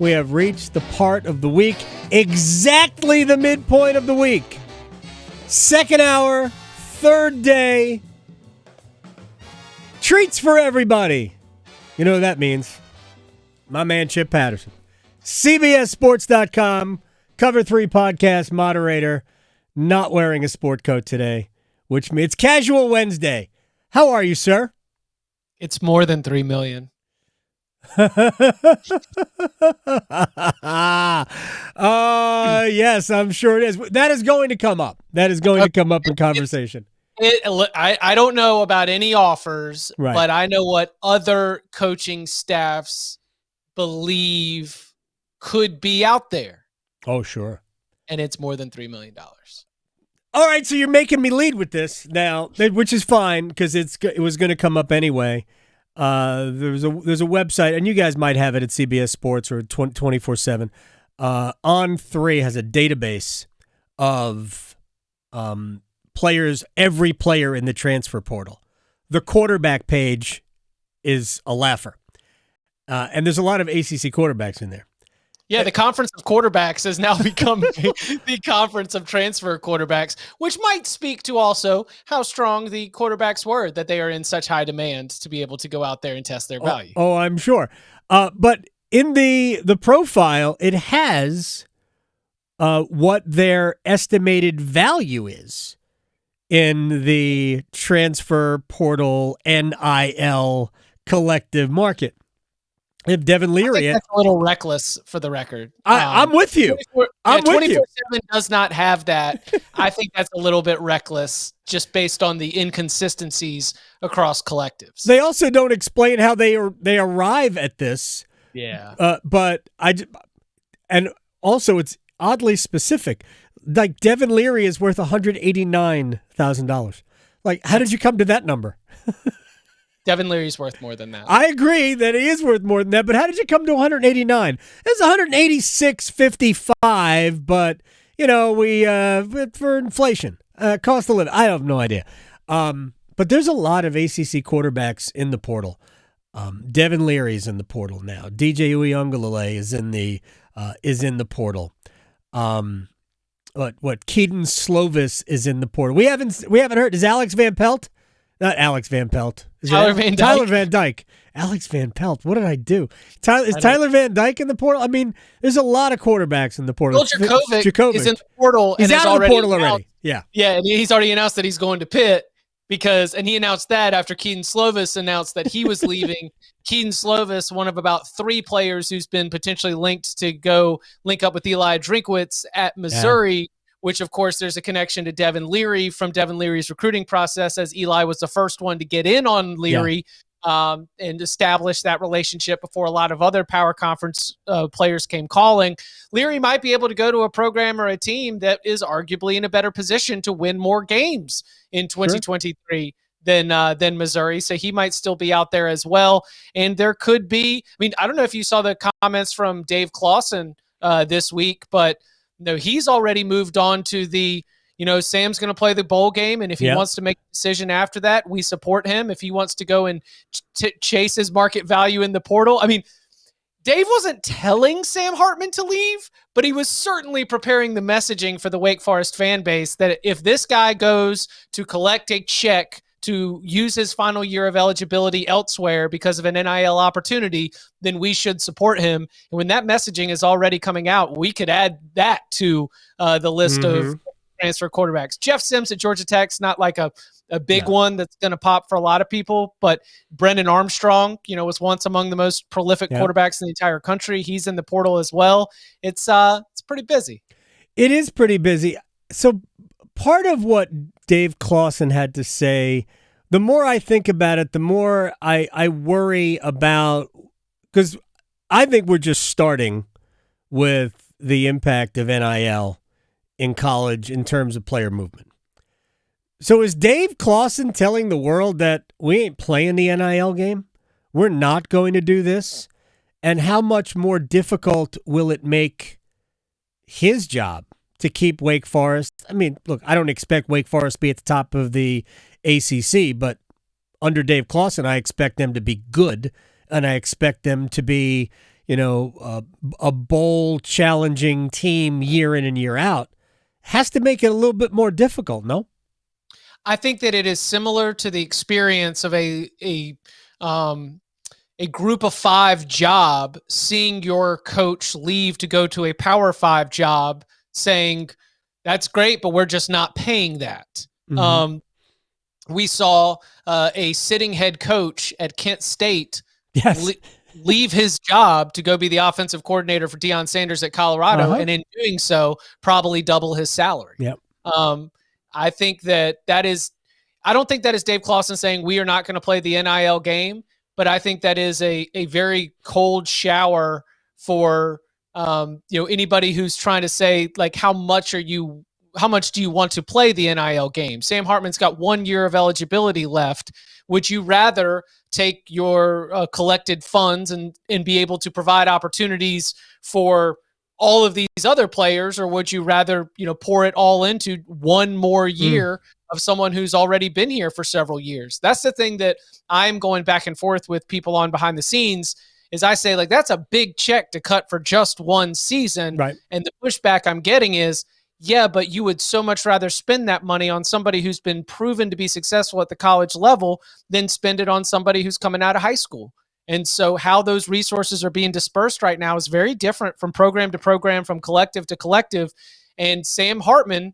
We have reached the part of the week, exactly the midpoint of the week. Second hour, third day. Treats for everybody. You know what that means. My man Chip Patterson. CBSSports.com, Cover 3 podcast moderator, not wearing a sport coat today, which means it's Casual Wednesday. How are you, sir? It's more than 3 million. Yes, I'm sure it is. That is going to come up. That is going to come up in conversation. I don't know about any offers, Right. but I know what other coaching staffs believe could be out there. Oh, sure. And it's more than $3 million. All right, so you're making me lead with this now, which is fine because it was going to come up anyway. There's a website, and you guys might have it at CBS Sports or 24/7. On3 has a database of players, every player in the transfer portal. The quarterback page is a laugher, and there's a lot of ACC quarterbacks in there. Yeah, the conference of quarterbacks has now become the conference of transfer quarterbacks, which might speak to also how strong the quarterbacks were, that they are in such high demand to be able to go out there and test their value. Oh, I'm sure. But in the profile, it has what their estimated value is in the transfer portal NIL collective market. If Devin Leary, I think that's a little reckless for the record. I'm with you. I'm with you. 24/7 does not have that. I think that's a little bit reckless, just based on the inconsistencies across collectives. They also don't explain how they arrive at this. Yeah. And also it's oddly specific. Like Devin Leary is worth $189,000. Like, how did you come to that number? Devin Leary's worth more than that. I agree that he is worth more than that, but how did you come to 189? It's 186.55, but we for inflation, cost of living. I have no idea. But there's a lot of ACC quarterbacks in the portal. Devin Leary's in the portal now. DJ Uiagalelei is in the portal. Keaton Slovis is in the portal. We haven't heard. Is Alex Van Pelt? Not Alex Van Pelt. Tyler Van Dyke. Tyler Van Dyke. Alex Van Pelt. What did I do? Is Tyler Van Dyke in the portal? I mean, there's a lot of quarterbacks in the portal. Well, Djokovic is in the portal. He's out of the portal already. Yeah, and he's already announced that he's going to Pitt and he announced that after Keaton Slovis announced that he was leaving. Keaton Slovis, one of about 3 players who's been potentially linked to go link up with Eli Drinkwitz at Missouri, which, of course, there's a connection to Devin Leary from Devin Leary's recruiting process, as Eli was the first one to get in on Leary and establish that relationship before a lot of other power conference players came calling. Leary might be able to go to a program or a team that is arguably in a better position to win more games in 2023 than Missouri. So he might still be out there as well. And there could be, I don't know if you saw the comments from Dave Clawson this week, but no, he's already moved on to the, Sam's going to play the bowl game, and if he wants to make a decision after that, we support him. If he wants to go and chase his market value in the portal. Dave wasn't telling Sam Hartman to leave, but he was certainly preparing the messaging for the Wake Forest fan base that if this guy goes to collect a check to use his final year of eligibility elsewhere because of an NIL opportunity, then we should support him. And when that messaging is already coming out, we could add that to the list of transfer quarterbacks. Jeff Sims at Georgia Tech's not like a big one that's going to pop for a lot of people, but Brendan Armstrong, was once among the most prolific quarterbacks in the entire country. He's in the portal as well. It's pretty busy. It is pretty busy. So part of what Dave Clawson had to say, the more I think about it, the more I worry about, because I think we're just starting with the impact of NIL in college in terms of player movement. So is Dave Clawson telling the world that we ain't playing the NIL game? We're not going to do this? And how much more difficult will it make his job to keep Wake Forest? Look, I don't expect Wake Forest to be at the top of the ACC, but under Dave Clawson, I expect them to be good, and I expect them to be, a bowl challenging team year in and year out, has to make it a little bit more difficult, no? I think that it is similar to the experience of a group of 5 job, seeing your coach leave to go to a Power 5 job, saying, that's great, but we're just not paying that. Mm-hmm. We saw a sitting head coach at Kent State Yes. leave his job to go be the offensive coordinator for Deion Sanders at Colorado, and in doing so, probably double his salary. Yep. I think that is – I don't think that is Dave Clawson saying we are not going to play the NIL game, but I think that is a very cold shower for anybody who's trying to say, like, how much do you want to play the NIL game? Sam Hartman's got 1 year of eligibility left. Would you rather take your collected funds and be able to provide opportunities for all of these other players, or would you rather, pour it all into 1 more year of someone who's already been here for several years? That's the thing that I'm going back and forth with people on behind the scenes, is I say, like, that's a big check to cut for just 1 season. Right. And the pushback I'm getting is, yeah, but you would so much rather spend that money on somebody who's been proven to be successful at the college level than spend it on somebody who's coming out of high school. And so how those resources are being dispersed right now is very different from program to program, from collective to collective. And Sam Hartman,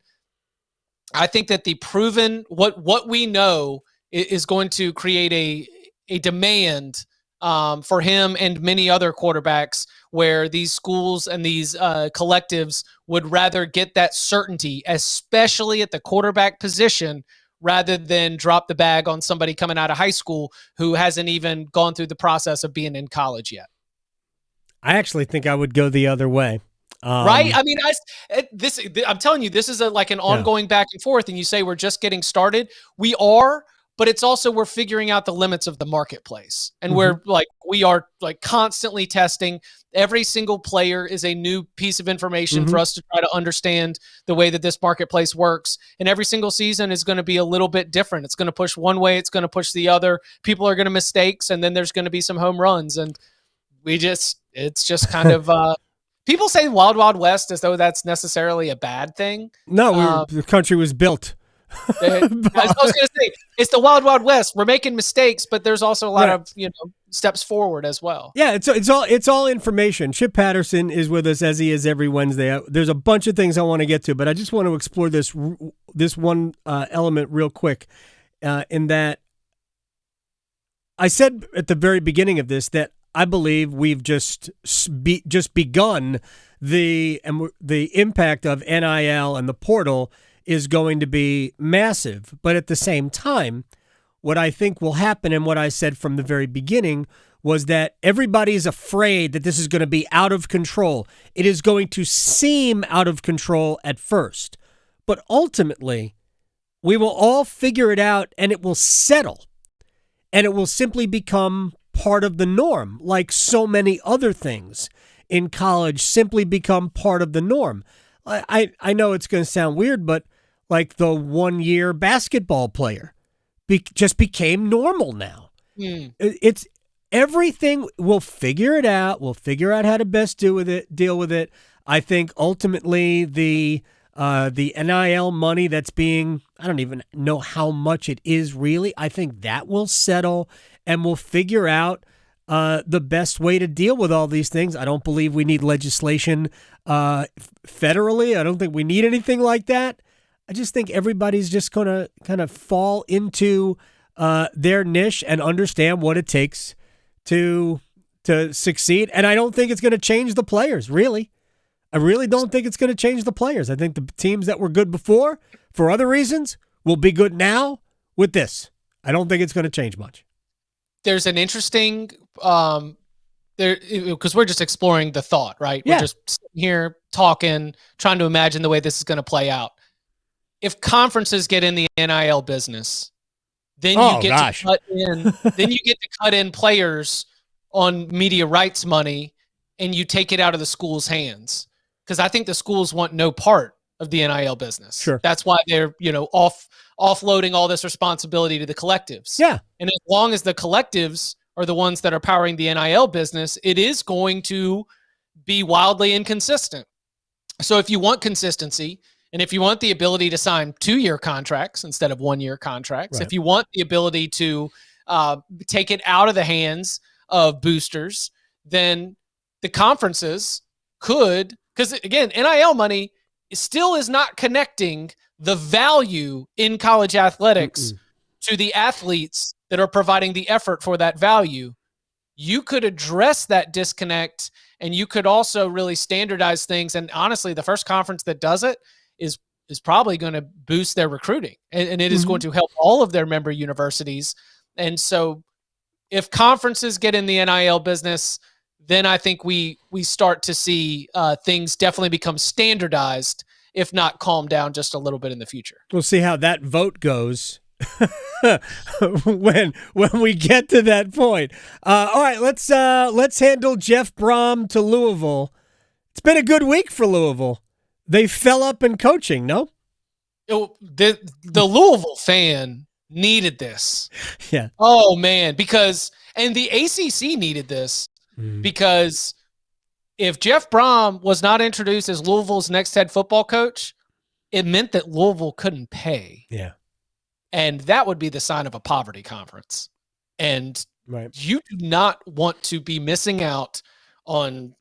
I think that the proven, what we know is going to create a demand for him and many other quarterbacks, where these schools and these collectives would rather get that certainty, especially at the quarterback position, rather than drop the bag on somebody coming out of high school who hasn't even gone through the process of being in college yet. I actually think I would go the other way. Right? I mean, I'm telling you, this is like an ongoing back and forth, and you say we're just getting started. We are, but it's also, we're figuring out the limits of the marketplace. And we are constantly testing. Every single player is a new piece of information for us to try to understand the way that this marketplace works. And every single season is going to be a little bit different. It's going to push one way, it's going to push the other. People are going to mistakes, and then there's going to be some home runs. And it's just kind of, people say Wild Wild West as though that's necessarily a bad thing. No, the country was built. I was going to say, it's the Wild Wild West. We're making mistakes, but there's also a lot of steps forward as well. Yeah, it's all information. Chip Patterson is with us, as he is every Wednesday. There's a bunch of things I want to get to, but I just want to explore this one element real quick. In that, I said at the very beginning of this that I believe we've just begun the impact of NIL and the portal is going to be massive. But at the same time, what I think will happen, and what I said from the very beginning, was that everybody's afraid that this is going to be out of control. It is going to seem out of control at first, but ultimately we will all figure it out, and it will settle, and it will simply become part of the norm, like so many other things in college simply become part of the norm. I know it's going to sound weird, but like the 1 year basketball player just became normal now. It's everything. We'll figure it out. We'll figure out how to best deal with it. I think ultimately the NIL money that's being, I don't even know how much it is really. I think that will settle, and we'll figure out the best way to deal with all these things. I don't believe we need legislation federally. I don't think we need anything like that. I just think everybody's just going to kind of fall into their niche and understand what it takes to succeed. And I don't think it's going to change the players, really. I really don't think it's going to change the players. I think the teams that were good before, for other reasons, will be good now with this. I don't think it's going to change much. There's an interesting because we're just exploring the thought, right? Yeah. We're just sitting here talking, trying to imagine the way this is going to play out. If conferences get in the NIL business, then you get to cut in. Then you get to cut in players on media rights money, and you take it out of the school's hands. Because I think the schools want no part of the NIL business. Sure, that's why they're offloading all this responsibility to the collectives. Yeah, and as long as the collectives are the ones that are powering the NIL business, it is going to be wildly inconsistent. So if you want consistency, and if you want the ability to sign 2-year contracts instead of 1-year contracts, if you want the ability to take it out of the hands of boosters, then the conferences could, because again, NIL money still is not connecting the value in college athletics to the athletes that are providing the effort for that value. You could address that disconnect, and you could also really standardize things. And honestly, the first conference that does it is probably going to boost their recruiting, and it is going to help all of their member universities. And so if conferences get in the NIL business, then I think we start to see things definitely become standardized, if not calm down just a little bit in the future. We'll see how that vote goes when we get to that point. All right, let's handle Jeff Brohm to Louisville. It's been a good week for Louisville. They fell up in coaching, no? The Louisville fan needed this. Yeah. Oh, man, and the ACC needed this because if Jeff Brohm was not introduced as Louisville's next head football coach, it meant that Louisville couldn't pay. Yeah. And that would be the sign of a poverty conference. And you do not want to be missing out on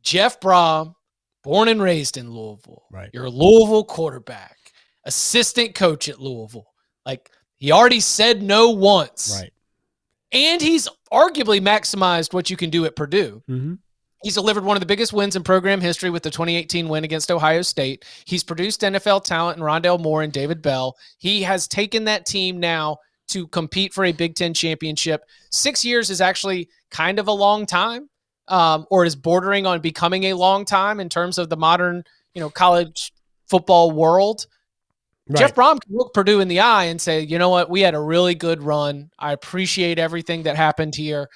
Jeff Brohm, born and raised in Louisville. Right. You're a Louisville quarterback, assistant coach at Louisville. Like, he already said no once. Right. And he's arguably maximized what you can do at Purdue. He's delivered one of the biggest wins in program history with the 2018 win against Ohio State. He's produced NFL talent in Rondale Moore and David Bell. He has taken that team now to compete for a Big Ten championship. 6 years is actually kind of a long time, or is bordering on becoming a long time in terms of the modern, college football world. Right. Jeff Brohm can look Purdue in the eye and say, you know what, we had a really good run. I appreciate everything that happened here.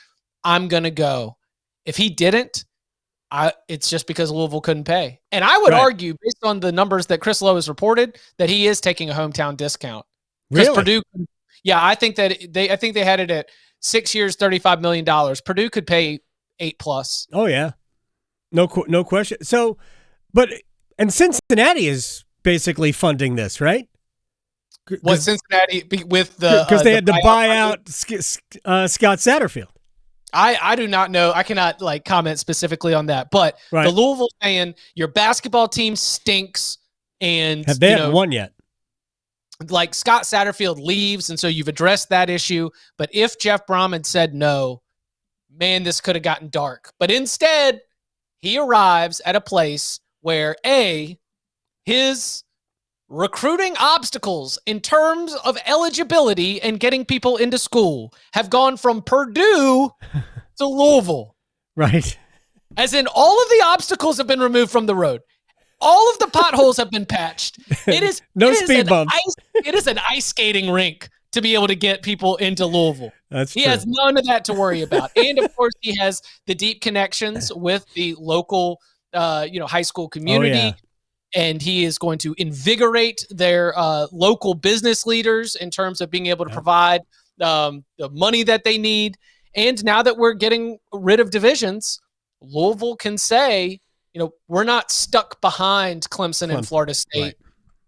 I'm going to go. If he didn't, it's just because Louisville couldn't pay. And I would argue, based on the numbers that Chris Lowe has reported, that he is taking a hometown discount. Really? Purdue, I think they had it at 6 years, $35 million. Purdue could pay 8+. Oh yeah, no question. So, and Cincinnati is basically funding this, right? What, Cincinnati with the because they had to buy out Scott Satterfield. I do not know. I cannot comment specifically on that. But the Louisville fan, your basketball team stinks, and they haven't won yet. Like, Scott Satterfield leaves, and so you've addressed that issue. But if Jeff Brohm had said no, man, this could have gotten dark. But instead, he arrives at a place where his recruiting obstacles in terms of eligibility and getting people into school have gone from Purdue to Louisville. Right. As in, all of the obstacles have been removed from the road. All of the potholes have been patched. It is speed bumps. It is an ice skating rink to be able to get people into Louisville. He has none of that to worry about. And of course, he has the deep connections with the local high school community. Oh, yeah. And he is going to invigorate their local business leaders in terms of being able to provide the money that they need. And now that we're getting rid of divisions, Louisville can say, we're not stuck behind Clemson and Florida State. Right.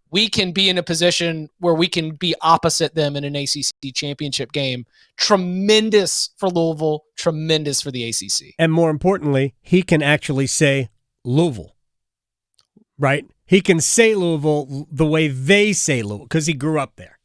We can be in a position where we can be opposite them in an ACC championship game. Tremendous for Louisville, tremendous for the ACC. And more importantly, he can actually say Louisville, right? He can say Louisville the way they say Louisville because he grew up there.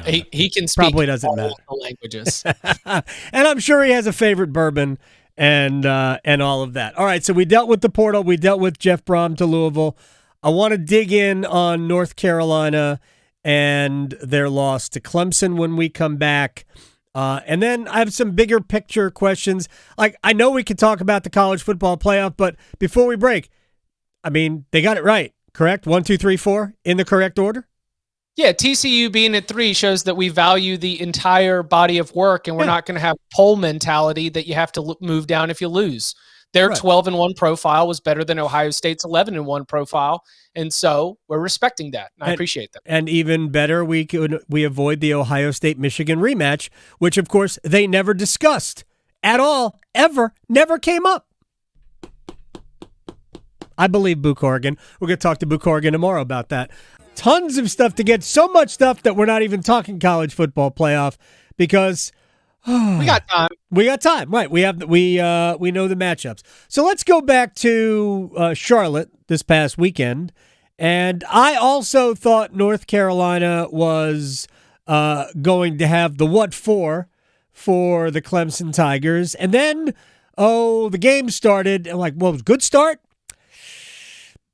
He can speak probably doesn't all matter. the languages. And I'm sure he has a favorite bourbon and all of that. All right, so we dealt with the portal. We dealt with Jeff Brohm to Louisville. I want to dig in on North Carolina and their loss to Clemson when we come back. And then I have some bigger picture questions. Like, I know we could talk about the college football playoff, but before we break, I mean, they got it right, correct? 1, 2, 3, 4 in the correct order? Yeah, TCU being at 3 shows that we value the entire body of work, and we're not going to have poll mentality that you have to move down if you lose. Their Right. 12-1 profile was better than Ohio State's 11-1 profile, and so we're respecting that. And I appreciate that. And even better, we avoid the Ohio State-Michigan rematch, which, of course, they never discussed at all, ever, never came up. I believe Boo Corrigan. We're going to talk to Boo Corrigan tomorrow about that. Tons of stuff to get, so much stuff that we're not even talking college football playoff because we got time. We got time, right? We know the matchups. So let's go back to Charlotte this past weekend, and I also thought North Carolina was going to have the what for the Clemson Tigers, and then the game started. And like, well, it was a good start,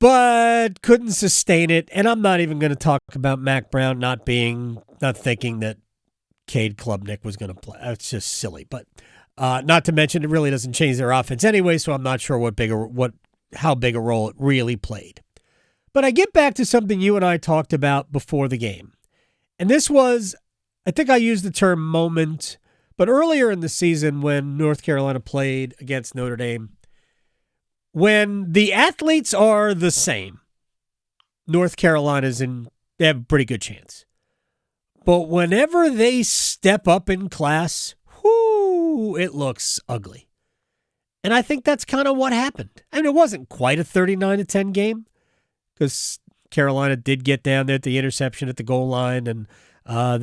but couldn't sustain it. And I'm not even going to talk about Mac Brown not thinking that Cade Klubnik was going to play. It's just silly, but not to mention it really doesn't change their offense anyway, so I'm not sure how big a role it really played. But I get back to something you and I talked about before the game. And this was, I think I used the term moment, but earlier in the season when North Carolina played against Notre Dame, when the athletes are the same, North Carolina's they have a pretty good chance. But whenever they step up in class, it looks ugly. And I think that's kind of what happened. I mean, it wasn't quite a 39-10 game because Carolina did get down there at the interception at the goal line, and I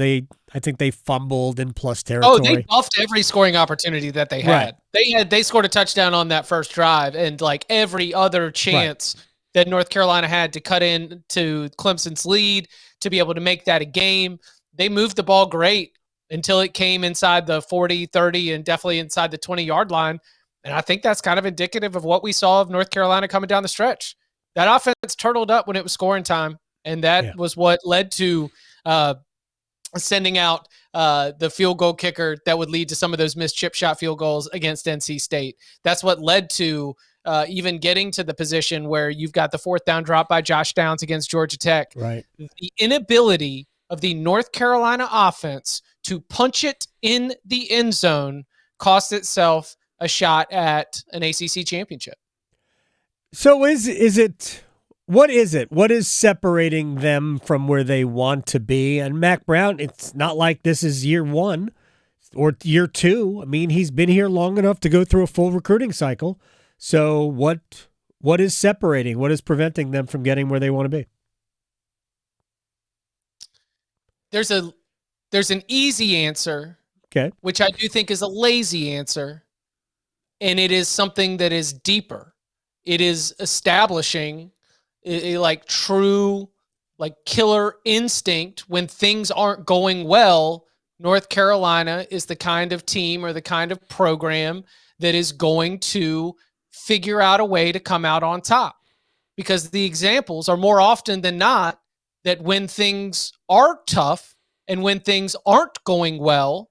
think they fumbled in plus territory. Oh, they buffed every scoring opportunity that they had. Right. They scored a touchdown on that first drive, and like every other chance that North Carolina had to cut in to Clemson's lead to be able to make that a game. They moved the ball great until it came inside the 40, 30, and definitely inside the 20-yard line. And I think that's kind of indicative of what we saw of North Carolina coming down the stretch. That offense turtled up when it was scoring time, and that was what led to sending out the field goal kicker that would lead to some of those missed chip shot field goals against NC State. That's what led to even getting to the position where you've got the fourth down drop by Josh Downs against Georgia Tech. Right. The inability of the North Carolina offense to punch it in the end zone cost itself a shot at an ACC championship. So what is it? What is separating them from where they want to be? And Mac Brown, it's not like this is year one or year two. I mean, he's been here long enough to go through a full recruiting cycle. So what is separating? What is preventing them from getting where they want to be? There's an easy answer, which I do think is a lazy answer, and it is something that is deeper. It is establishing a true killer instinct when things aren't going well. North Carolina is the kind of team or the kind of program that is going to figure out a way to come out on top, because the examples are more often than not that when things are tough and when things aren't going well,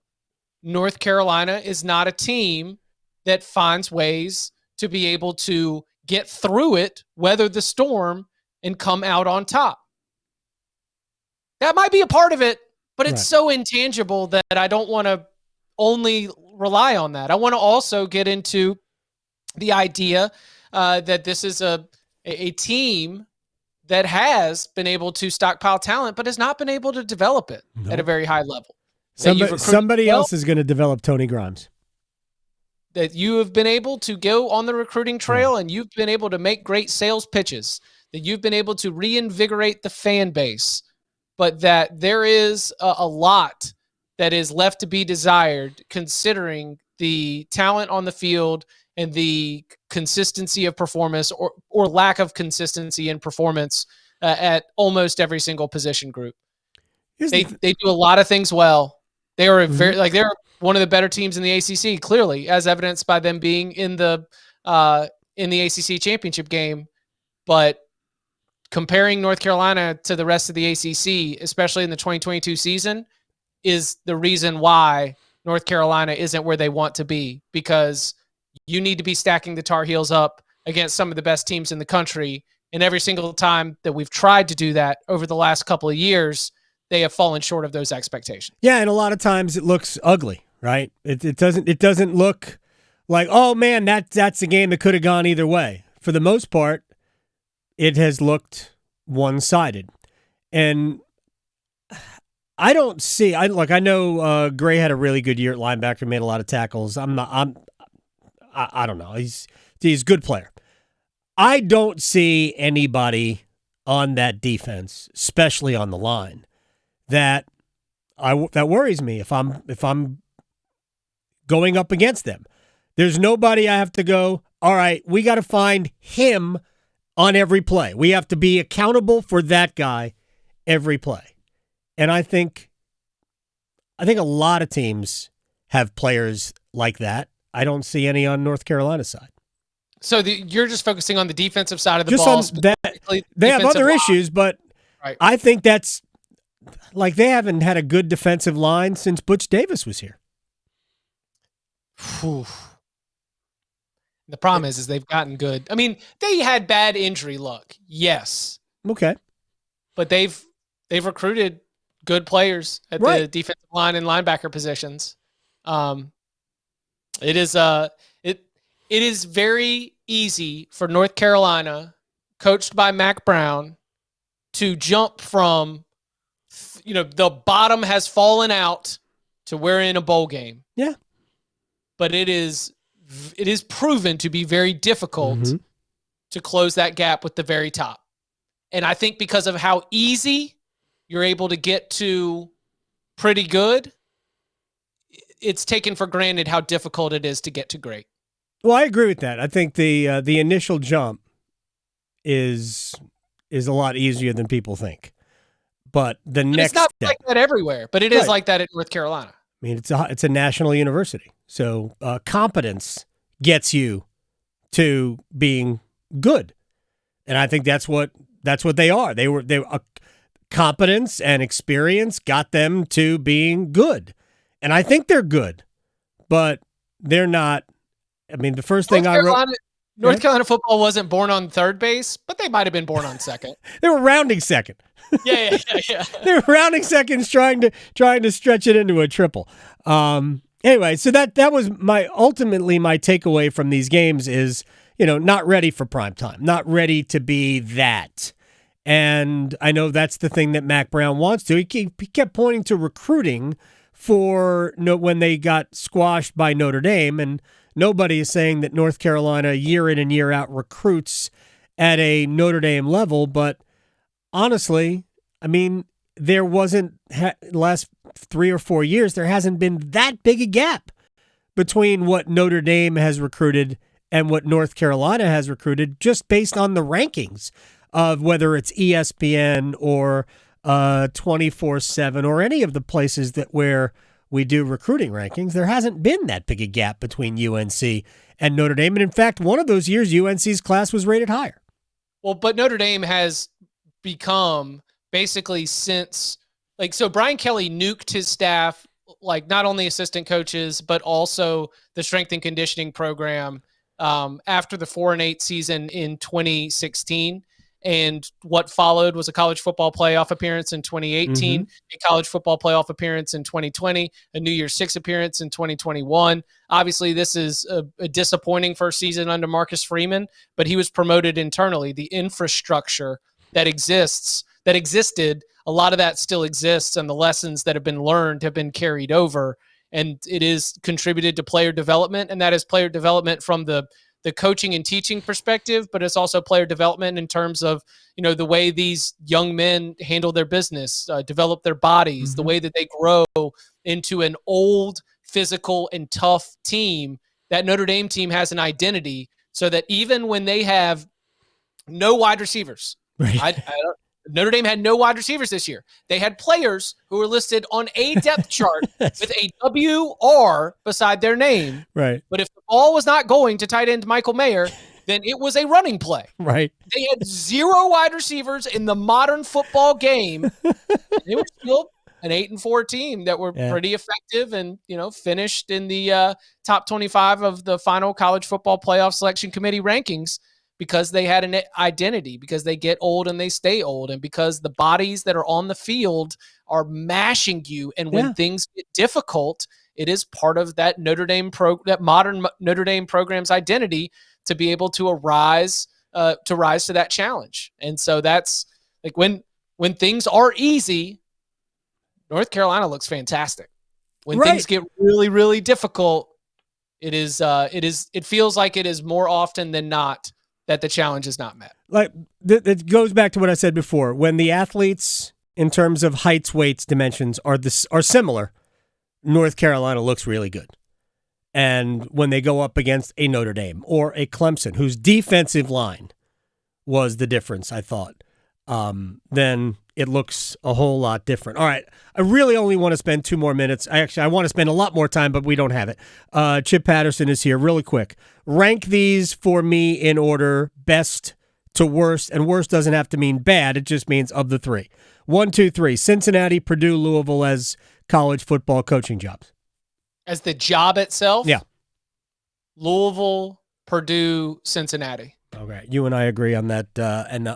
North Carolina is not a team that finds ways to be able to get through it, weather the storm, and come out on top. That might be a part of it, but it's so intangible that I don't want to only rely on that. I want to also get into the idea that this is a team that has been able to stockpile talent, but has not been able to develop it at a very high level. Somebody else is going to develop Tony Grimes. That you have been able to go on the recruiting trail and you've been able to make great sales pitches, that you've been able to reinvigorate the fan base, but that there is a lot that is left to be desired considering the talent on the field and the consistency of performance or lack of consistency in performance at almost every single position group. They do a lot of things well. They are they're one of the better teams in the ACC, clearly, as evidenced by them being in the ACC championship game. But comparing North Carolina to the rest of the ACC, especially in the 2022 season, is the reason why North Carolina isn't where they want to be, because you need to be stacking the Tar Heels up against some of the best teams in the country. And every single time that we've tried to do that over the last couple of years, they have fallen short of those expectations. Yeah, and a lot of times it looks ugly, right? It doesn't look like, oh man, that's a game that could have gone either way. For the most part, it has looked one-sided. And I don't see. I know Gray had a really good year at linebacker, made a lot of tackles. I don't know. He's a good player. I don't see anybody on that defense, especially on the line, that worries me if I'm going up against them. There's nobody I have to go, all right, we got to find him on every play. We have to be accountable for that guy every play. And I think a lot of teams have players like that. I don't see any on North Carolina's side. So you're just focusing on the defensive side of the just ball. On that, they have other issues, but right. I think that's like they haven't had a good defensive line since Butch Davis was here. Whew. The problem is they've gotten good. I mean, they had bad injury luck, yes. Okay. But they've recruited good players at the defensive line and linebacker positions. It is very easy for North Carolina, coached by Mack Brown, to jump from, the bottom has fallen out to we're in a bowl game. Yeah. But it is proven to be very difficult to close that gap with the very top. And I think because of how easy you're able to get to pretty good, it's taken for granted how difficult it is to get to great. Well, I agree with that. I think the initial jump is a lot easier than people think. But next it's not step, like that everywhere, but it is like that at North Carolina. I mean, it's a national university. So competence gets you to being good. And I think that's what they are. They were competence and experience got them to being good. And I think they're good, but they're not. I mean, the first thing I wrote. North Carolina football wasn't born on third base, but they might have been born on second. They were rounding second. Yeah. They were rounding seconds, trying to stretch it into a triple. Anyway, so that was ultimately my takeaway from these games is, not ready for prime time, not ready to be that. And I know that's the thing that Mack Brown wants to. He kept pointing to recruiting for when they got squashed by Notre Dame, and nobody is saying that North Carolina year in and year out recruits at a Notre Dame level. But honestly, I mean, there wasn't last 3 or 4 years, there hasn't been that big a gap between what Notre Dame has recruited and what North Carolina has recruited, just based on the rankings of whether it's ESPN or 24/7 or any of the places where we do recruiting rankings. There hasn't been that big a gap between UNC and Notre Dame. And in fact, one of those years, UNC's class was rated higher. Well, but Notre Dame has become basically since, so Brian Kelly nuked his staff, not only assistant coaches, but also the strength and conditioning program after the 4-8 season in 2016. And what followed was a college football playoff appearance in 2018, a college football playoff appearance in 2020, a New Year's Six appearance in 2021. Obviously, this is a disappointing first season under Marcus Freeman, but he was promoted internally. The infrastructure that existed, a lot of that still exists, and the lessons that have been learned have been carried over. And it is contributed to player development, and that is player development from the coaching and teaching perspective, but it's also player development in terms of, the way these young men handle their business, develop their bodies, the way that they grow into an old, physical, and tough team. That Notre Dame team has an identity, so that even when they have no wide receivers, right. Notre Dame had no wide receivers this year. They had players who were listed on a depth chart with a WR beside their name. Right. But if the ball was not going to tight end Michael Mayer, then it was a running play. Right. They had 0 wide receivers in the modern football game. They were still an 8-4 team that were pretty effective and, finished in the top 25 of the final college football playoff selection committee rankings, because they had an identity, because they get old and they stay old, and because the bodies that are on the field are mashing you. And when things get difficult, it is part of that that modern Notre Dame program's identity to be able to rise to that challenge. And so that's like when things are easy, North Carolina looks fantastic. When things get really, really difficult, it feels like it is more often than not that the challenge is not met. Like it goes back to what I said before. When the athletes, in terms of heights, weights, dimensions, are similar, North Carolina looks really good. And when they go up against a Notre Dame or a Clemson, whose defensive line was the difference, I thought, then it looks a whole lot different. All right, I really only want to spend 2 more minutes. I want to spend a lot more time, but we don't have it. Chip Patterson is here really quick. Rank these for me in order, best to worst, and worst doesn't have to mean bad. It just means of the 3. 1, 2, 3. Cincinnati, Purdue, Louisville as college football coaching jobs. As the job itself? Yeah. Louisville, Purdue, Cincinnati. Okay, you and I agree on that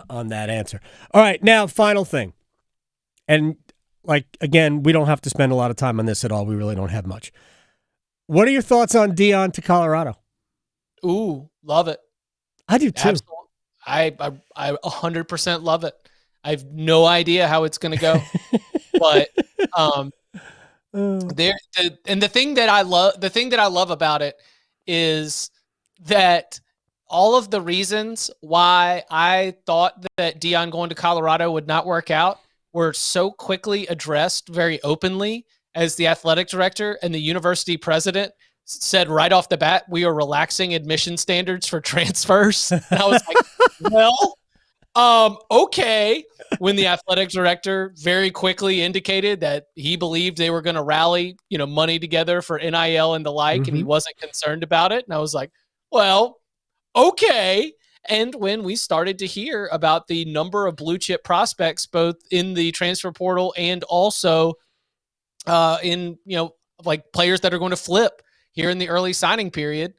on that answer. All right, now final thing, and again, we don't have to spend a lot of time on this at all. We really don't have much. What are your thoughts on Deion to Colorado? Ooh, love it. I do too. Absolutely. I 100% love it. I have no idea how it's going to go, but the thing that I love about it is that all of the reasons why I thought that Deion going to Colorado would not work out were so quickly addressed very openly as the athletic director and the university president said right off the bat, we are relaxing admission standards for transfers. And I was like, well, okay. When the athletic director very quickly indicated that he believed they were going to rally, money together for NIL and the like, and he wasn't concerned about it. And I was like, well, okay. And when we started to hear about the number of blue chip prospects, both in the transfer portal and also in, players that are going to flip here in the early signing period,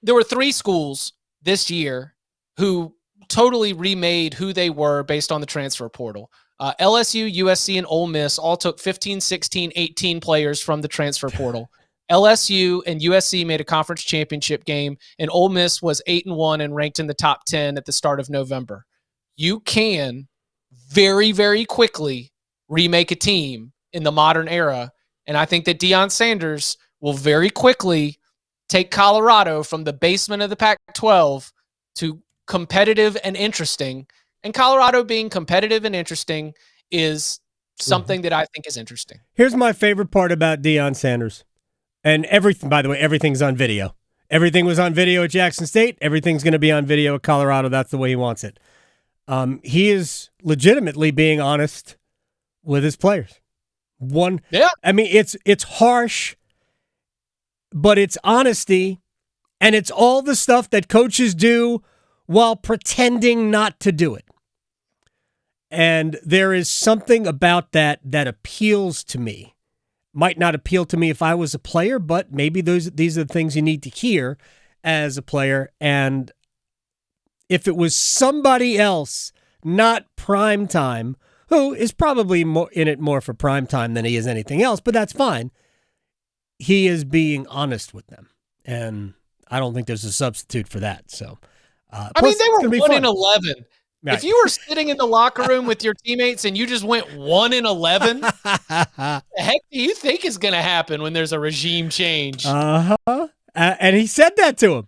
there were 3 schools this year who totally remade who they were based on the transfer portal. LSU, USC, and Ole Miss all took 15, 16, 18 players from the transfer portal. LSU and USC made a conference championship game, and Ole Miss was 8-1 and ranked in the top 10 at the start of November. You can very, very quickly remake a team in the modern era, and I think that Deion Sanders will very quickly take Colorado from the basement of the Pac-12 to competitive and interesting. And Colorado being competitive and interesting is something that I think is interesting. Here's my favorite part about Deion Sanders. And everything, by the way, everything's on video. Everything was on video at Jackson State. Everything's going to be on video at Colorado. That's the way he wants it. He is legitimately being honest with his players. I mean, it's harsh, but it's honesty, and it's all the stuff that coaches do while pretending not to do it. And there is something about that appeals to me. Might not appeal to me if I was a player, but maybe these are the things you need to hear as a player. And if it was somebody else, not primetime, who is probably more in it more for primetime than he is anything else, but that's fine. He is being honest with them. And I don't think there's a substitute for that. So, I mean, they were 1-11. Right. If you were sitting in the locker room with your teammates and you just went 1-11, the heck do you think is going to happen when there's a regime change? And he said that to him.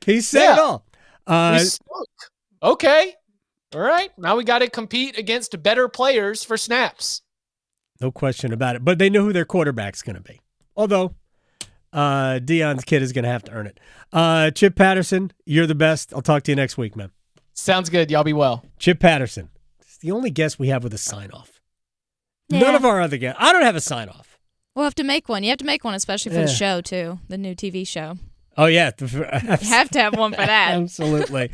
He said it all. Okay. All right. Now we got to compete against better players for snaps. No question about it. But they know who their quarterback's going to be. Although Deion's kid is going to have to earn it. Chip Patterson, you're the best. I'll talk to you next week, man. Sounds good. Y'all be well. Chip Patterson. It's the only guest we have with a sign-off. Yeah. None of our other guests. I don't have a sign-off. We'll have to make one. You have to make one, especially for the show, too. The new TV show. Oh, yeah. You have to have one for that. Absolutely.